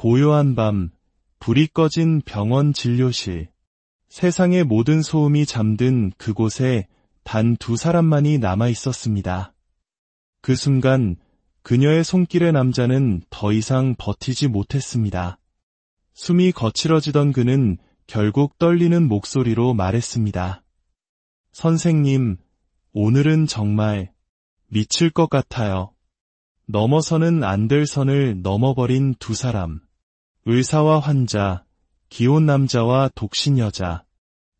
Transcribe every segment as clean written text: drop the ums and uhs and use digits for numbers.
고요한 밤, 불이 꺼진 병원 진료실. 세상의 모든 소음이 잠든 그곳에 단 두 사람만이 남아 있었습니다. 그 순간 그녀의 손길의 남자는 더 이상 버티지 못했습니다. 숨이 거칠어지던 그는 결국 떨리는 목소리로 말했습니다. 선생님, 오늘은 정말 미칠 것 같아요. 넘어서는 안 될 선을 넘어버린 두 사람. 의사와 환자, 기혼 남자와 독신 여자.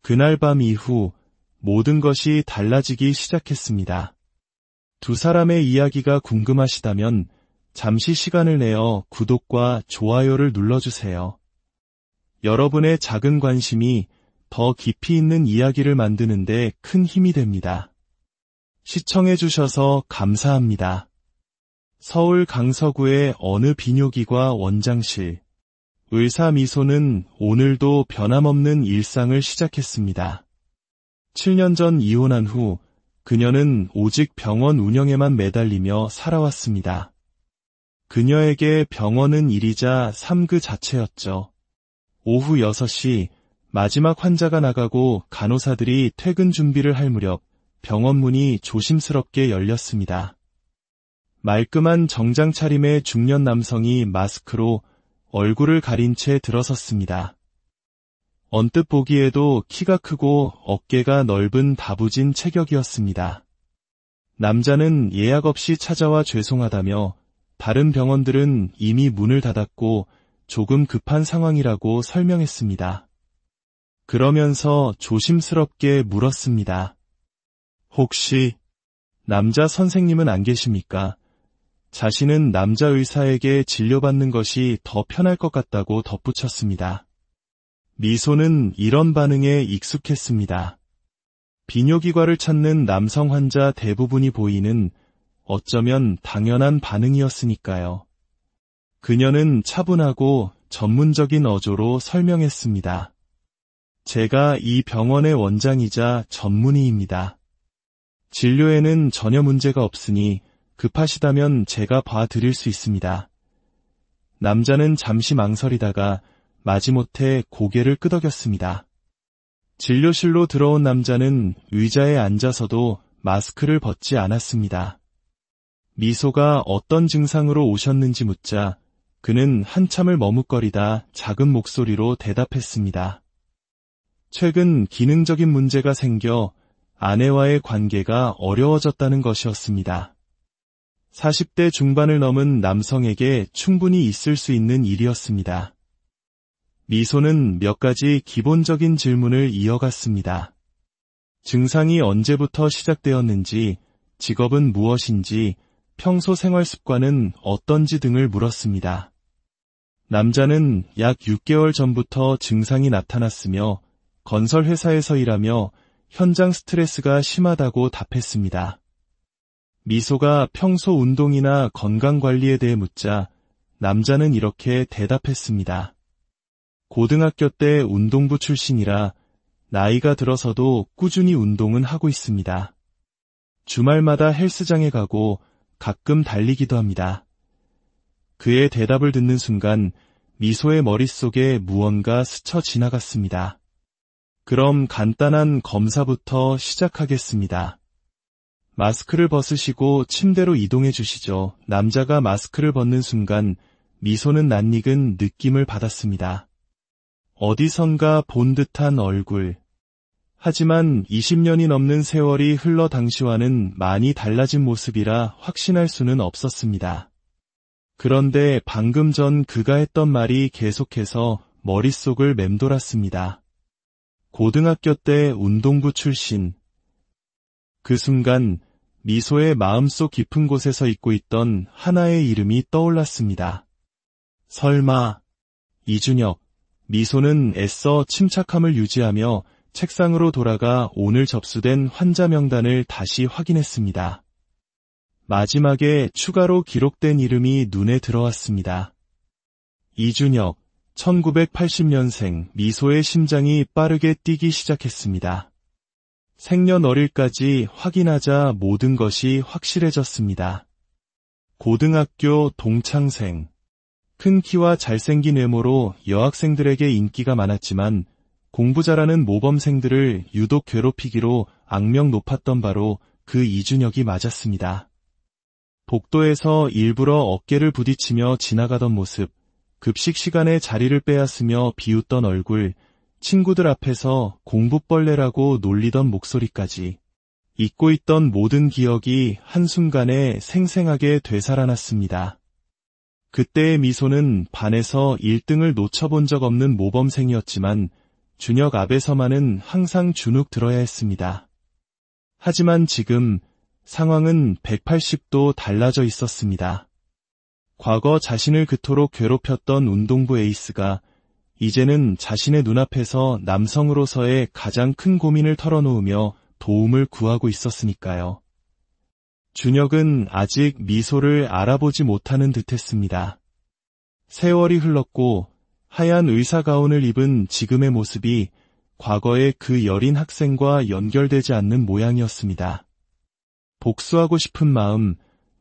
그날 밤 이후 모든 것이 달라지기 시작했습니다. 두 사람의 이야기가 궁금하시다면 잠시 시간을 내어 구독과 좋아요를 눌러주세요. 여러분의 작은 관심이 더 깊이 있는 이야기를 만드는데 큰 힘이 됩니다. 시청해주셔서 감사합니다. 서울 강서구의 어느 비뇨기과 원장실. 의사 미소는 오늘도 변함없는 일상을 시작했습니다. 7년 전 이혼한 후 그녀는 오직 병원 운영에만 매달리며 살아왔습니다. 그녀에게 병원은 일이자 삶 그 자체였죠. 오후 6시 마지막 환자가 나가고 간호사들이 퇴근 준비를 할 무렵 병원 문이 조심스럽게 열렸습니다. 말끔한 정장 차림의 중년 남성이 마스크로 얼굴을 가린 채 들어섰습니다. 언뜻 보기에도 키가 크고 어깨가 넓은 다부진 체격이었습니다. 남자는 예약 없이 찾아와 죄송하다며 다른 병원들은 이미 문을 닫았고 조금 급한 상황이라고 설명했습니다. 그러면서 조심스럽게 물었습니다. 혹시 남자 선생님은 안 계십니까? 자신은 남자 의사에게 진료받는 것이 더 편할 것 같다고 덧붙였습니다. 미소는 이런 반응에 익숙했습니다. 비뇨기과를 찾는 남성 환자 대부분이 보이는 어쩌면 당연한 반응이었으니까요. 그녀는 차분하고 전문적인 어조로 설명했습니다. 제가 이 병원의 원장이자 전문의입니다. 진료에는 전혀 문제가 없으니 급하시다면 제가 봐드릴 수 있습니다. 남자는 잠시 망설이다가 마지못해 고개를 끄덕였습니다. 진료실로 들어온 남자는 의자에 앉아서도 마스크를 벗지 않았습니다. 미소가 어떤 증상으로 오셨는지 묻자 그는 한참을 머뭇거리다 작은 목소리로 대답했습니다. 최근 기능적인 문제가 생겨 아내와의 관계가 어려워졌다는 것이었습니다. 40대 중반을 넘은 남성에게 충분히 있을 수 있는 일이었습니다. 미소는 몇 가지 기본적인 질문을 이어갔습니다. 증상이 언제부터 시작되었는지, 직업은 무엇인지, 평소 생활 습관은 어떤지 등을 물었습니다. 남자는 약 6개월 전부터 증상이 나타났으며 건설회사에서 일하며 현장 스트레스가 심하다고 답했습니다. 미소가 평소 운동이나 건강관리에 대해 묻자 남자는 이렇게 대답했습니다. 고등학교 때 운동부 출신이라 나이가 들어서도 꾸준히 운동은 하고 있습니다. 주말마다 헬스장에 가고 가끔 달리기도 합니다. 그의 대답을 듣는 순간 미소의 머릿속에 무언가 스쳐 지나갔습니다. 그럼 간단한 검사부터 시작하겠습니다. 마스크를 벗으시고 침대로 이동해 주시죠. 남자가 마스크를 벗는 순간 미소는 낯익은 느낌을 받았습니다. 어디선가 본 듯한 얼굴. 하지만 20년이 넘는 세월이 흘러 당시와는 많이 달라진 모습이라 확신할 수는 없었습니다. 그런데 방금 전 그가 했던 말이 계속해서 머릿속을 맴돌았습니다. 고등학교 때 운동부 출신. 그 순간 미소의 마음속 깊은 곳에서 잊고 있던 하나의 이름이 떠올랐습니다. 설마 이준혁. 미소는 애써 침착함을 유지하며 책상으로 돌아가 오늘 접수된 환자 명단을 다시 확인했습니다. 마지막에 추가로 기록된 이름이 눈에 들어왔습니다. 이준혁, 1980년생. 미소의 심장이 빠르게 뛰기 시작했습니다. 생년월일까지 확인하자 모든 것이 확실해졌습니다. 고등학교 동창생. 큰 키와 잘생긴 외모로 여학생들에게 인기가 많았지만 공부 잘하는 모범생들을 유독 괴롭히기로 악명 높았던 바로 그 이준혁이 맞았습니다. 복도에서 일부러 어깨를 부딪히며 지나가던 모습, 급식 시간에 자리를 빼앗으며 비웃던 얼굴, 친구들 앞에서 공부벌레라고 놀리던 목소리까지 잊고 있던 모든 기억이 한순간에 생생하게 되살아났습니다. 그때의 미소는 반에서 1등을 놓쳐본 적 없는 모범생이었지만 준혁 앞에서만은 항상 주눅 들어야 했습니다. 하지만 지금 상황은 180도 달라져 있었습니다. 과거 자신을 그토록 괴롭혔던 운동부 에이스가 이제는 자신의 눈앞에서 남성으로서의 가장 큰 고민을 털어놓으며 도움을 구하고 있었으니까요. 준혁은 아직 미소를 알아보지 못하는 듯했습니다. 세월이 흘렀고 하얀 의사가운을 입은 지금의 모습이 과거의 그 여린 학생과 연결되지 않는 모양이었습니다. 복수하고 싶은 마음,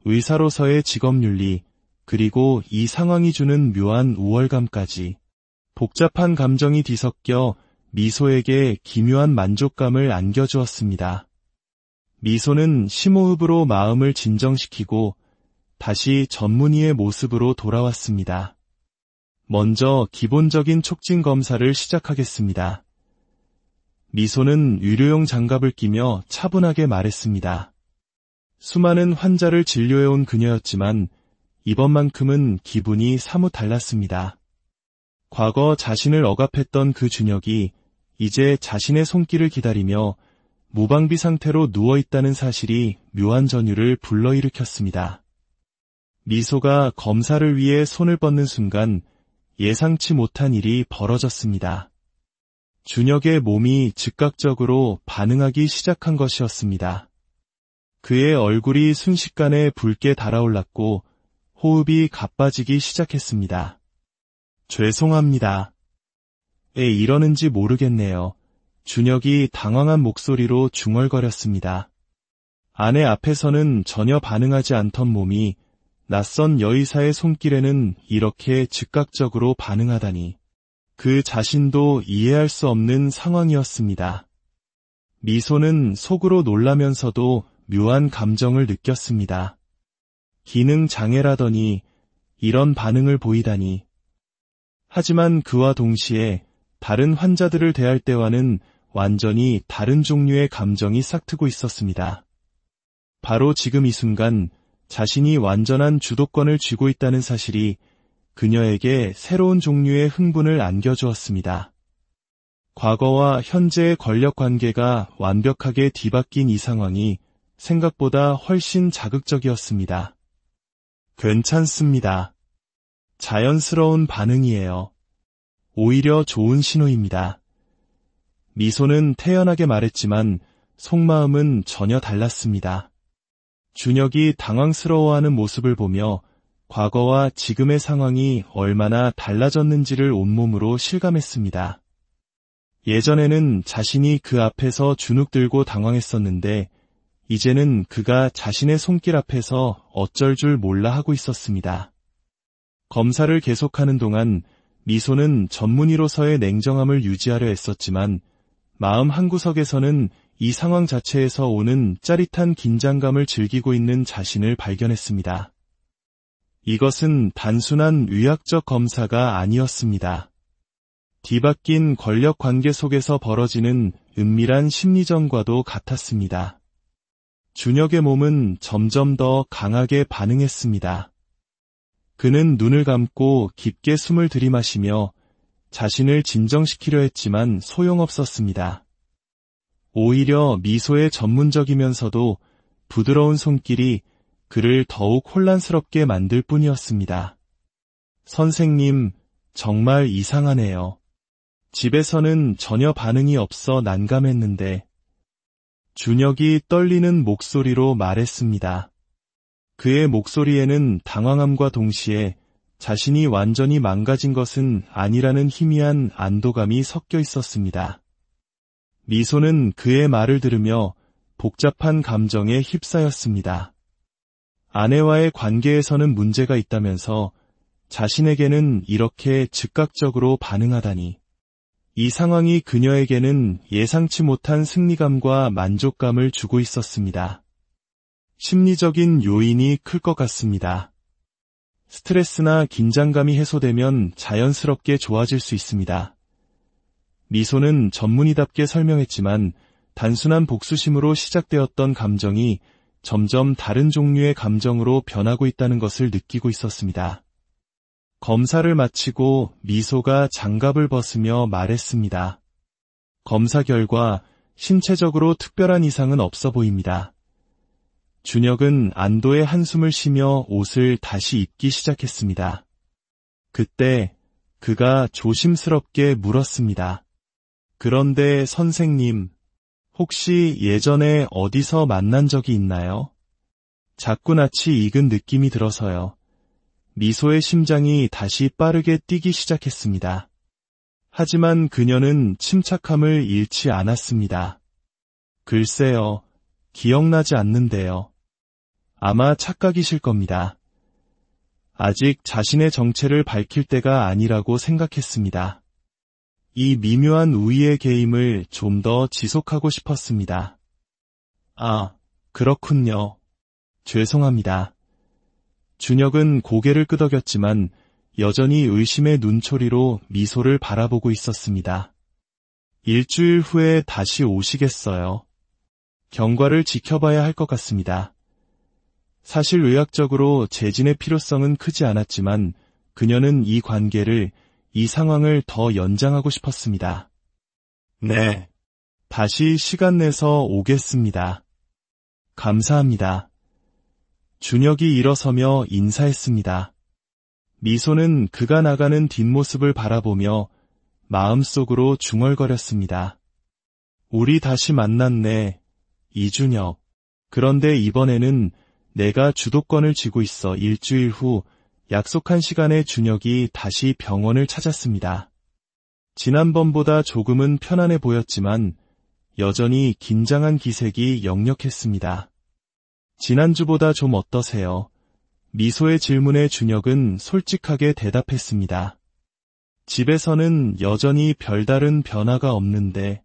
의사로서의 직업윤리, 그리고 이 상황이 주는 묘한 우월감까지 복잡한 감정이 뒤섞여 미소에게 기묘한 만족감을 안겨주었습니다. 미소는 심호흡으로 마음을 진정시키고 다시 전문의의 모습으로 돌아왔습니다. 먼저 기본적인 촉진 검사를 시작하겠습니다. 미소는 의료용 장갑을 끼며 차분하게 말했습니다. 수많은 환자를 진료해온 그녀였지만 이번만큼은 기분이 사뭇 달랐습니다. 과거 자신을 억압했던 그 준혁이 이제 자신의 손길을 기다리며 무방비 상태로 누워있다는 사실이 묘한 전율을 불러일으켰습니다. 미소가 검사를 위해 손을 뻗는 순간 예상치 못한 일이 벌어졌습니다. 준혁의 몸이 즉각적으로 반응하기 시작한 것이었습니다. 그의 얼굴이 순식간에 붉게 달아올랐고 호흡이 가빠지기 시작했습니다. 죄송합니다. 왜 이러는지 모르겠네요. 준혁이 당황한 목소리로 중얼거렸습니다. 아내 앞에서는 전혀 반응하지 않던 몸이 낯선 여의사의 손길에는 이렇게 즉각적으로 반응하다니 그 자신도 이해할 수 없는 상황이었습니다. 미소는 속으로 놀라면서도 묘한 감정을 느꼈습니다. 기능 장애라더니 이런 반응을 보이다니. 하지만 그와 동시에 다른 환자들을 대할 때와는 완전히 다른 종류의 감정이 싹트고 있었습니다. 바로 지금 이 순간 자신이 완전한 주도권을 쥐고 있다는 사실이 그녀에게 새로운 종류의 흥분을 안겨주었습니다. 과거와 현재의 권력 관계가 완벽하게 뒤바뀐 이 상황이 생각보다 훨씬 자극적이었습니다. 괜찮습니다. 자연스러운 반응이에요. 오히려 좋은 신호입니다. 미소는 태연하게 말했지만 속마음은 전혀 달랐습니다. 준혁이 당황스러워하는 모습을 보며 과거와 지금의 상황이 얼마나 달라졌는지를 온몸으로 실감했습니다. 예전에는 자신이 그 앞에서 주눅 들고 당황했었는데 이제는 그가 자신의 손길 앞에서 어쩔 줄 몰라 하고 있었습니다. 검사를 계속하는 동안 미소는 전문의로서의 냉정함을 유지하려 애썼지만 마음 한구석에서는 이 상황 자체에서 오는 짜릿한 긴장감을 즐기고 있는 자신을 발견했습니다. 이것은 단순한 의학적 검사가 아니었습니다. 뒤바뀐 권력 관계 속에서 벌어지는 은밀한 심리전과도 같았습니다. 준혁의 몸은 점점 더 강하게 반응했습니다. 그는 눈을 감고 깊게 숨을 들이마시며 자신을 진정시키려 했지만 소용없었습니다. 오히려 미소의 전문적이면서도 부드러운 손길이 그를 더욱 혼란스럽게 만들 뿐이었습니다. 선생님, 정말 이상하네요. 집에서는 전혀 반응이 없어 난감했는데. 준혁이 떨리는 목소리로 말했습니다. 그의 목소리에는 당황함과 동시에 자신이 완전히 망가진 것은 아니라는 희미한 안도감이 섞여 있었습니다. 미소는 그의 말을 들으며 복잡한 감정에 휩싸였습니다. 아내와의 관계에서는 문제가 있다면서 자신에게는 이렇게 즉각적으로 반응하다니. 이 상황이 그녀에게는 예상치 못한 승리감과 만족감을 주고 있었습니다. 심리적인 요인이 클 것 같습니다. 스트레스나 긴장감이 해소되면 자연스럽게 좋아질 수 있습니다. 미소는 전문의답게 설명했지만 단순한 복수심으로 시작되었던 감정이 점점 다른 종류의 감정으로 변하고 있다는 것을 느끼고 있었습니다. 검사를 마치고 미소가 장갑을 벗으며 말했습니다. 검사 결과 신체적으로 특별한 이상은 없어 보입니다. 준혁은 안도의 한숨을 쉬며 옷을 다시 입기 시작했습니다. 그때 그가 조심스럽게 물었습니다. 그런데 선생님, 혹시 예전에 어디서 만난 적이 있나요? 자꾸 낯이 익은 느낌이 들어서요. 미소의 심장이 다시 빠르게 뛰기 시작했습니다. 하지만 그녀는 침착함을 잃지 않았습니다. 글쎄요, 기억나지 않는데요. 아마 착각이실 겁니다. 아직 자신의 정체를 밝힐 때가 아니라고 생각했습니다. 이 미묘한 우위의 게임을 좀 더 지속하고 싶었습니다. 아, 그렇군요. 죄송합니다. 준혁은 고개를 끄덕였지만 여전히 의심의 눈초리로 미소를 바라보고 있었습니다. 일주일 후에 다시 오시겠어요? 경과를 지켜봐야 할 것 같습니다. 사실 의학적으로 재진의 필요성은 크지 않았지만 그녀는 이 관계를, 이 상황을 더 연장하고 싶었습니다. 네. 다시 시간 내서 오겠습니다. 감사합니다. 준혁이 일어서며 인사했습니다. 미소는 그가 나가는 뒷모습을 바라보며 마음속으로 중얼거렸습니다. 우리 다시 만났네, 이준혁. 그런데 이번에는 내가 주도권을 쥐고 있어. 일주일 후 약속한 시간에 준혁이 다시 병원을 찾았습니다. 지난번보다 조금은 편안해 보였지만 여전히 긴장한 기색이 역력했습니다. 지난주보다 좀 어떠세요? 미소의 질문에 준혁은 솔직하게 대답했습니다. 집에서는 여전히 별다른 변화가 없는데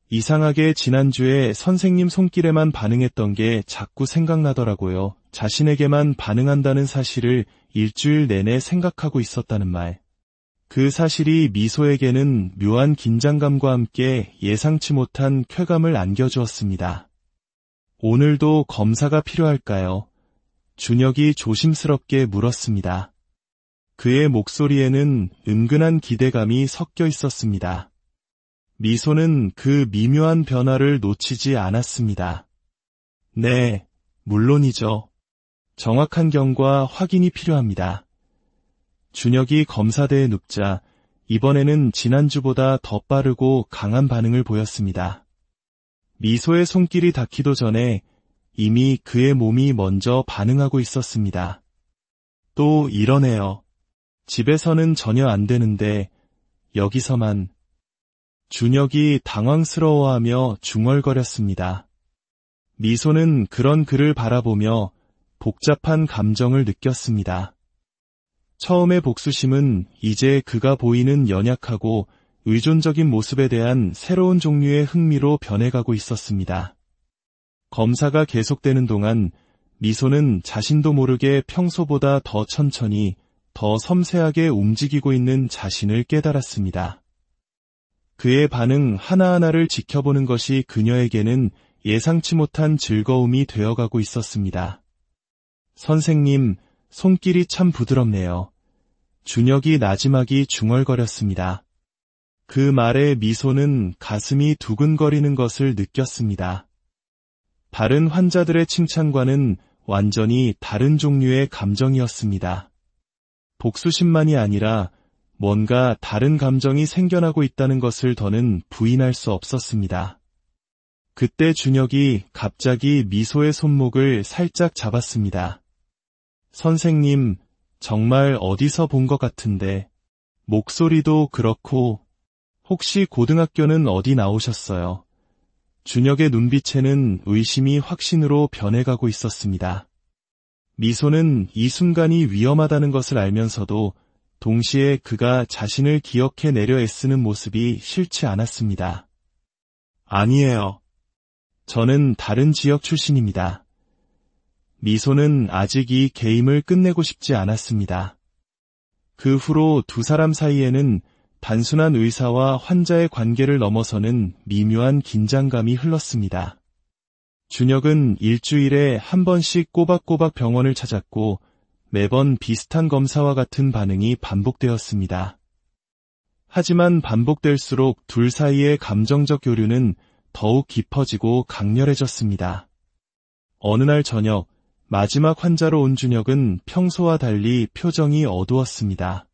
이상하게 지난주에 선생님 손길에만 반응했던 게 자꾸 생각나더라고요. 자신에게만 반응한다는 사실을 일주일 내내 생각하고 있었다는 말. 그 사실이 미소에게는 묘한 긴장감과 함께 예상치 못한 쾌감을 안겨주었습니다. 오늘도 검사가 필요할까요? 준혁이 조심스럽게 물었습니다. 그의 목소리에는 은근한 기대감이 섞여 있었습니다. 미소는 그 미묘한 변화를 놓치지 않았습니다. 네, 물론이죠. 정확한 경과 확인이 필요합니다. 준혁이 검사대에 눕자 이번에는 지난주보다 더 빠르고 강한 반응을 보였습니다. 미소의 손길이 닿기도 전에 이미 그의 몸이 먼저 반응하고 있었습니다. 또 이러네요. 집에서는 전혀 안 되는데 여기서만. 준혁이 당황스러워하며 중얼거렸습니다. 미소는 그런 그를 바라보며 복잡한 감정을 느꼈습니다. 처음의 복수심은 이제 그가 보이는 연약하고 의존적인 모습에 대한 새로운 종류의 흥미로 변해가고 있었습니다. 검사가 계속되는 동안 미소는 자신도 모르게 평소보다 더 천천히, 더 섬세하게 움직이고 있는 자신을 깨달았습니다. 그의 반응 하나하나를 지켜보는 것이 그녀에게는 예상치 못한 즐거움이 되어가고 있었습니다. 선생님, 손길이 참 부드럽네요. 준혁이 나지막이 중얼거렸습니다. 그 말에 미소는 가슴이 두근거리는 것을 느꼈습니다. 다른 환자들의 칭찬과는 완전히 다른 종류의 감정이었습니다. 복수심만이 아니라 뭔가 다른 감정이 생겨나고 있다는 것을 더는 부인할 수 없었습니다. 그때 준혁이 갑자기 미소의 손목을 살짝 잡았습니다. 선생님, 정말 어디서 본 것 같은데, 목소리도 그렇고, 혹시 고등학교는 어디 나오셨어요? 준혁의 눈빛에는 의심이 확신으로 변해가고 있었습니다. 미소는 이 순간이 위험하다는 것을 알면서도 동시에 그가 자신을 기억해내려 애쓰는 모습이 싫지 않았습니다. 아니에요. 저는 다른 지역 출신입니다. 미소는 아직 이 게임을 끝내고 싶지 않았습니다. 그 후로 두 사람 사이에는 단순한 의사와 환자의 관계를 넘어서는 미묘한 긴장감이 흘렀습니다. 준혁은 일주일에 한 번씩 꼬박꼬박 병원을 찾았고 매번 비슷한 검사와 같은 반응이 반복되었습니다. 하지만 반복될수록 둘 사이의 감정적 교류는 더욱 깊어지고 강렬해졌습니다. 어느 날 저녁, 마지막 환자로 온 준혁은 평소와 달리 표정이 어두웠습니다.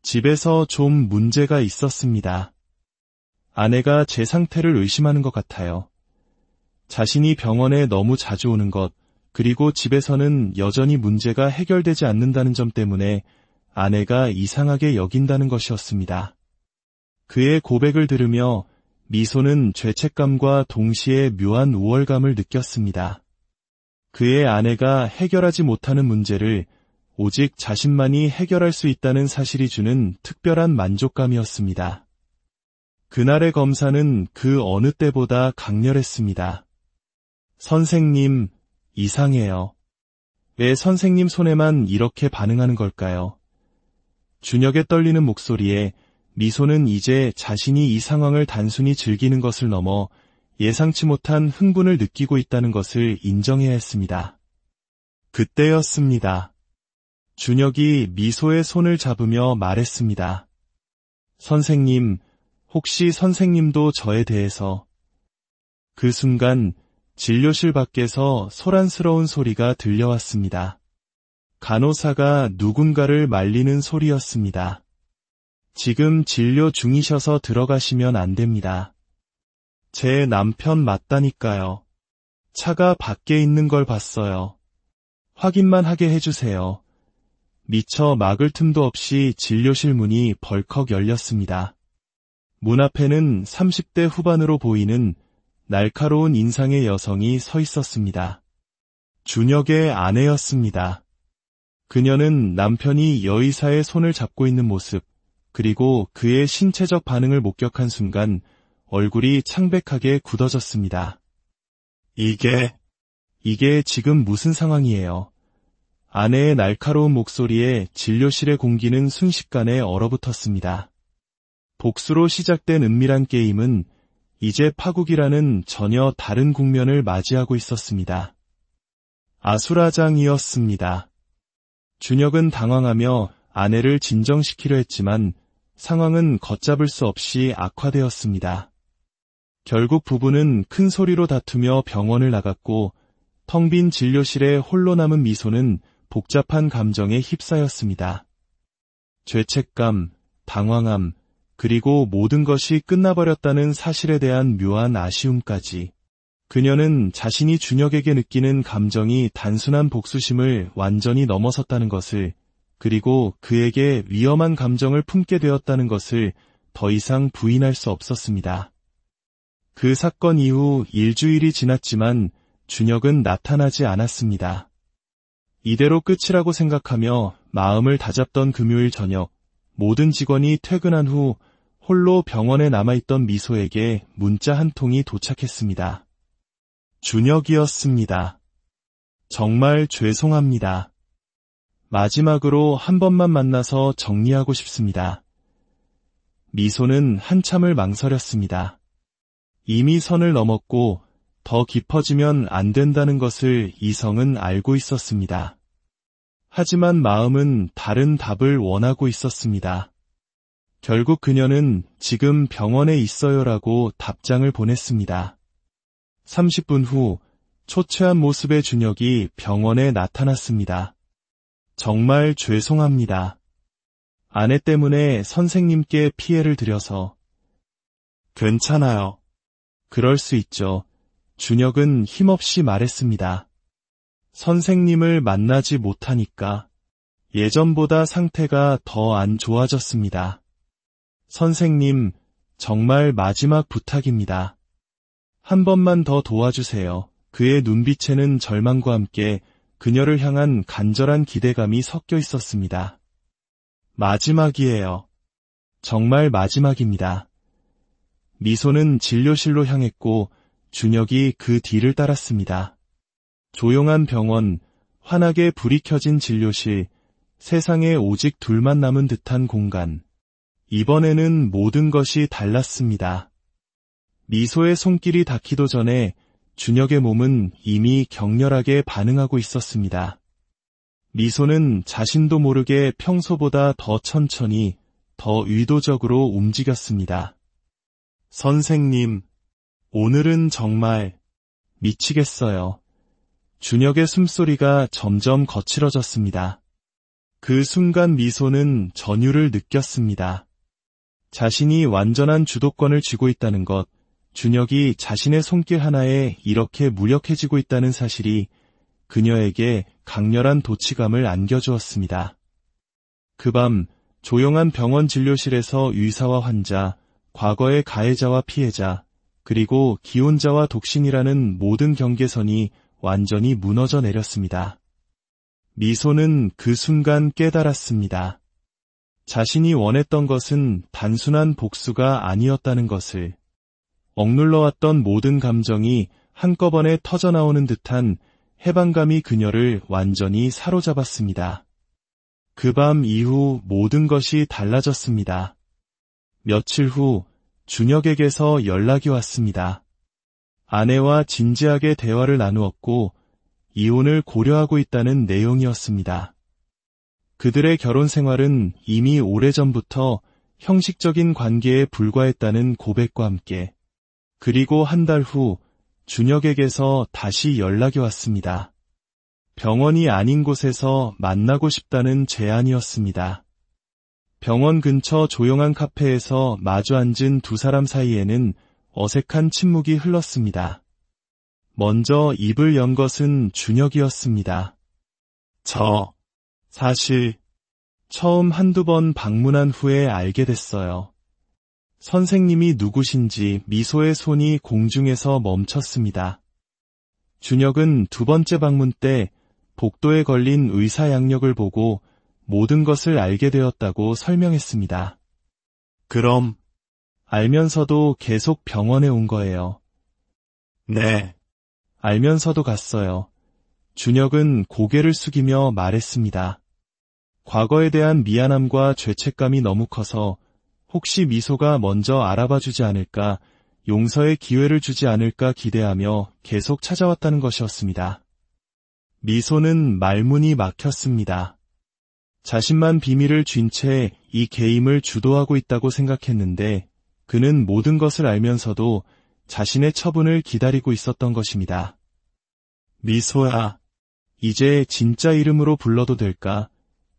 집에서 좀 문제가 있었습니다. 아내가 제 상태를 의심하는 것 같아요. 자신이 병원에 너무 자주 오는 것, 그리고 집에서는 여전히 문제가 해결되지 않는다는 점 때문에 아내가 이상하게 여긴다는 것이었습니다. 그의 고백을 들으며 미소는 죄책감과 동시에 묘한 우월감을 느꼈습니다. 그의 아내가 해결하지 못하는 문제를 오직 자신만이 해결할 수 있다는 사실이 주는 특별한 만족감이었습니다. 그날의 검사는 그 어느 때보다 강렬했습니다. 선생님, 이상해요. 왜 선생님 손에만 이렇게 반응하는 걸까요? 준혁의 떨리는 목소리에 미소는 이제 자신이 이 상황을 단순히 즐기는 것을 넘어 예상치 못한 흥분을 느끼고 있다는 것을 인정해야 했습니다. 그때였습니다. 준혁이 미소의 손을 잡으며 말했습니다. 선생님, 혹시 선생님도 저에 대해서... 그 순간 진료실 밖에서 소란스러운 소리가 들려왔습니다. 간호사가 누군가를 말리는 소리였습니다. 지금 진료 중이셔서 들어가시면 안 됩니다. 제 남편 맞다니까요. 차가 밖에 있는 걸 봤어요. 확인만 하게 해주세요. 미처 막을 틈도 없이 진료실 문이 벌컥 열렸습니다. 문 앞에는 30대 후반으로 보이는 날카로운 인상의 여성이 서 있었습니다. 준혁의 아내였습니다. 그녀는 남편이 여의사의 손을 잡고 있는 모습, 그리고 그의 신체적 반응을 목격한 순간 얼굴이 창백하게 굳어졌습니다. 이게 지금 무슨 상황이에요? 아내의 날카로운 목소리에 진료실의 공기는 순식간에 얼어붙었습니다. 복수로 시작된 은밀한 게임은 이제 파국이라는 전혀 다른 국면을 맞이하고 있었습니다. 아수라장이었습니다. 준혁은 당황하며 아내를 진정시키려 했지만 상황은 걷잡을 수 없이 악화되었습니다. 결국 부부는 큰 소리로 다투며 병원을 나갔고 텅 빈 진료실에 홀로 남은 미소는 복잡한 감정에 휩싸였습니다. 죄책감, 당황함, 그리고 모든 것이 끝나버렸다는 사실에 대한 묘한 아쉬움까지. 그녀는 자신이 준혁에게 느끼는 감정이 단순한 복수심을 완전히 넘어섰다는 것을, 그리고 그에게 위험한 감정을 품게 되었다는 것을 더 이상 부인할 수 없었습니다. 그 사건 이후 일주일이 지났지만 준혁은 나타나지 않았습니다. 이대로 끝이라고 생각하며 마음을 다잡던 금요일 저녁, 모든 직원이 퇴근한 후 홀로 병원에 남아있던 미소에게 문자 한 통이 도착했습니다. 준혁이었습니다. 정말 죄송합니다. 마지막으로 한 번만 만나서 정리하고 싶습니다. 미소는 한참을 망설였습니다. 이미 선을 넘었고 더 깊어지면 안 된다는 것을 이성은 알고 있었습니다. 하지만 마음은 다른 답을 원하고 있었습니다. 결국 그녀는 지금 병원에 있어요라고 답장을 보냈습니다. 30분 후 초췌한 모습의 준혁이 병원에 나타났습니다. 정말 죄송합니다. 아내 때문에 선생님께 피해를 드려서. 괜찮아요. 그럴 수 있죠. 준혁은 힘없이 말했습니다. 선생님을 만나지 못하니까 예전보다 상태가 더 안 좋아졌습니다. 선생님, 정말 마지막 부탁입니다. 한 번만 더 도와주세요. 그의 눈빛에는 절망과 함께 그녀를 향한 간절한 기대감이 섞여 있었습니다. 마지막이에요. 정말 마지막입니다. 미소는 진료실로 향했고 준혁이 그 뒤를 따랐습니다. 조용한 병원, 환하게 불이 켜진 진료실, 세상에 오직 둘만 남은 듯한 공간. 이번에는 모든 것이 달랐습니다. 미소의 손길이 닿기도 전에 준혁의 몸은 이미 격렬하게 반응하고 있었습니다. 미소는 자신도 모르게 평소보다 더 천천히, 더 의도적으로 움직였습니다. 선생님, 오늘은 정말 미치겠어요. 준혁의 숨소리가 점점 거칠어졌습니다. 그 순간 미소는 전율을 느꼈습니다. 자신이 완전한 주도권을 쥐고 있다는 것, 준혁이 자신의 손길 하나에 이렇게 무력해지고 있다는 사실이 그녀에게 강렬한 도취감을 안겨주었습니다. 그 밤 조용한 병원 진료실에서 의사와 환자, 과거의 가해자와 피해자, 그리고 기혼자와 독신이라는 모든 경계선이 완전히 무너져 내렸습니다. 미소는 그 순간 깨달았습니다. 자신이 원했던 것은 단순한 복수가 아니었다는 것을. 억눌러왔던 모든 감정이 한꺼번에 터져나오는 듯한 해방감이 그녀를 완전히 사로잡았습니다. 그 밤 이후 모든 것이 달라졌습니다. 며칠 후 준혁에게서 연락이 왔습니다. 아내와 진지하게 대화를 나누었고 이혼을 고려하고 있다는 내용이었습니다. 그들의 결혼 생활은 이미 오래전부터 형식적인 관계에 불과했다는 고백과 함께 그리고 한 달 후 준혁에게서 다시 연락이 왔습니다. 병원이 아닌 곳에서 만나고 싶다는 제안이었습니다. 병원 근처 조용한 카페에서 마주 앉은 두 사람 사이에는 어색한 침묵이 흘렀습니다. 먼저 입을 연 것은 준혁이었습니다. 사실 처음 한두 번 방문한 후에 알게 됐어요. 선생님이 누구신지. 미소의 손이 공중에서 멈췄습니다. 준혁은 두 번째 방문 때 복도에 걸린 의사 양력을 보고 모든 것을 알게 되었다고 설명했습니다. 그럼 알면서도 계속 병원에 온 거예요. 네. 알면서도 갔어요. 준혁은 고개를 숙이며 말했습니다. 과거에 대한 미안함과 죄책감이 너무 커서 혹시 미소가 먼저 알아봐주지 않을까, 용서의 기회를 주지 않을까 기대하며 계속 찾아왔다는 것이었습니다. 미소는 말문이 막혔습니다. 자신만 비밀을 쥔 채 이 게임을 주도하고 있다고 생각했는데 그는 모든 것을 알면서도 자신의 처분을 기다리고 있었던 것입니다. 미소야, 이제 진짜 이름으로 불러도 될까?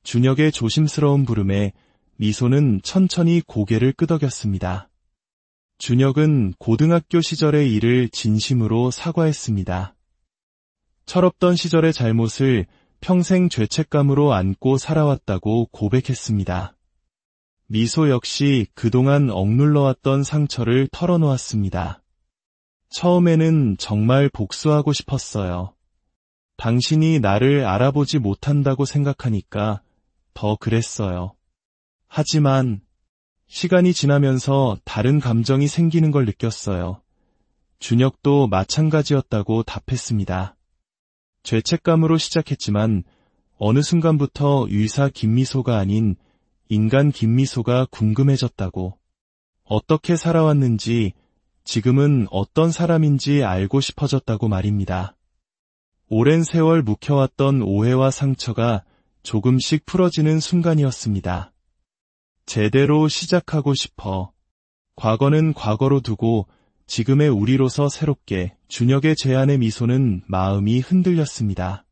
준혁의 조심스러운 부름에 미소는 천천히 고개를 끄덕였습니다. 준혁은 고등학교 시절의 일을 진심으로 사과했습니다. 철없던 시절의 잘못을 평생 죄책감으로 안고 살아왔다고 고백했습니다. 미소 역시 그동안 억눌러왔던 상처를 털어놓았습니다. 처음에는 정말 복수하고 싶었어요. 당신이 나를 알아보지 못한다고 생각하니까 더 그랬어요. 하지만 시간이 지나면서 다른 감정이 생기는 걸 느꼈어요. 준혁도 마찬가지였다고 답했습니다. 죄책감으로 시작했지만 어느 순간부터 의사 김미소가 아닌 인간 김미소가 궁금해졌다고. 어떻게 살아왔는지, 지금은 어떤 사람인지 알고 싶어졌다고 말입니다. 오랜 세월 묵혀왔던 오해와 상처가 조금씩 풀어지는 순간이었습니다. 제대로 시작하고 싶어. 과거는 과거로 두고 지금의 우리로서 새롭게. 준혁의 제안에 미소는 마음이 흔들렸습니다.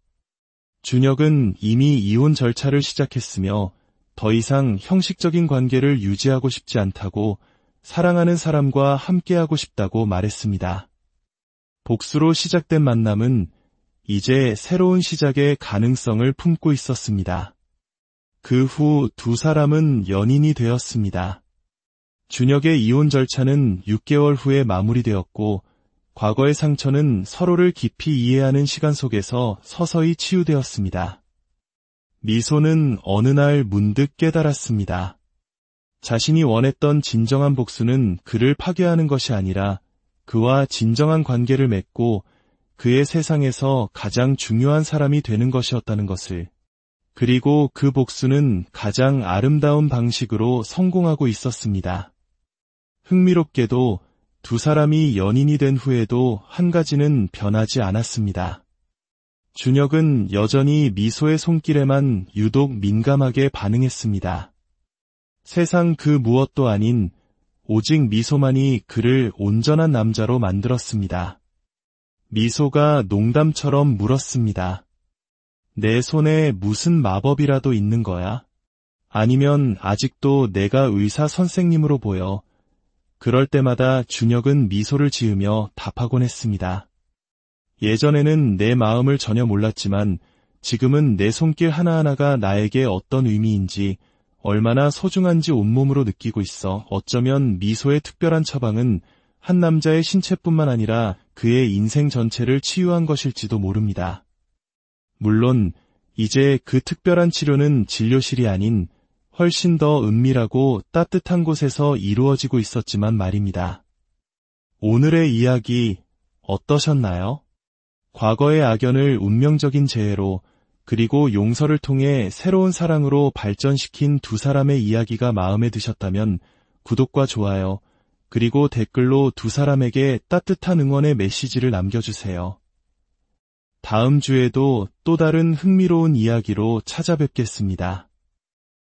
준혁은 이미 이혼 절차를 시작했으며 더 이상 형식적인 관계를 유지하고 싶지 않다고, 사랑하는 사람과 함께하고 싶다고 말했습니다. 복수로 시작된 만남은 이제 새로운 시작의 가능성을 품고 있었습니다. 그 후 두 사람은 연인이 되었습니다. 준혁의 이혼 절차는 6개월 후에 마무리되었고 과거의 상처는 서로를 깊이 이해하는 시간 속에서 서서히 치유되었습니다. 미소는 어느 날 문득 깨달았습니다. 자신이 원했던 진정한 복수는 그를 파괴하는 것이 아니라 그와 진정한 관계를 맺고 그의 세상에서 가장 중요한 사람이 되는 것이었다는 것을. 그리고 그 복수는 가장 아름다운 방식으로 성공하고 있었습니다. 흥미롭게도 두 사람이 연인이 된 후에도 한 가지는 변하지 않았습니다. 준혁은 여전히 미소의 손길에만 유독 민감하게 반응했습니다. 세상 그 무엇도 아닌 오직 미소만이 그를 온전한 남자로 만들었습니다. 미소가 농담처럼 물었습니다. 내 손에 무슨 마법이라도 있는 거야? 아니면 아직도 내가 의사 선생님으로 보여? 그럴 때마다 준혁은 미소를 지으며 답하곤 했습니다. 예전에는 내 마음을 전혀 몰랐지만 지금은 내 손길 하나하나가 나에게 어떤 의미인지 얼마나 소중한지 온몸으로 느끼고 있어. 어쩌면 미소의 특별한 처방은 한 남자의 신체뿐만 아니라 그의 인생 전체를 치유한 것일지도 모릅니다. 물론 이제 그 특별한 치료는 진료실이 아닌 훨씬 더 은밀하고 따뜻한 곳에서 이루어지고 있었지만 말입니다. 오늘의 이야기 어떠셨나요? 과거의 악연을 운명적인 재해로 그리고 용서를 통해 새로운 사랑으로 발전시킨 두 사람의 이야기가 마음에 드셨다면 구독과 좋아요, 그리고 댓글로 두 사람에게 따뜻한 응원의 메시지를 남겨주세요. 다음 주에도 또 다른 흥미로운 이야기로 찾아뵙겠습니다.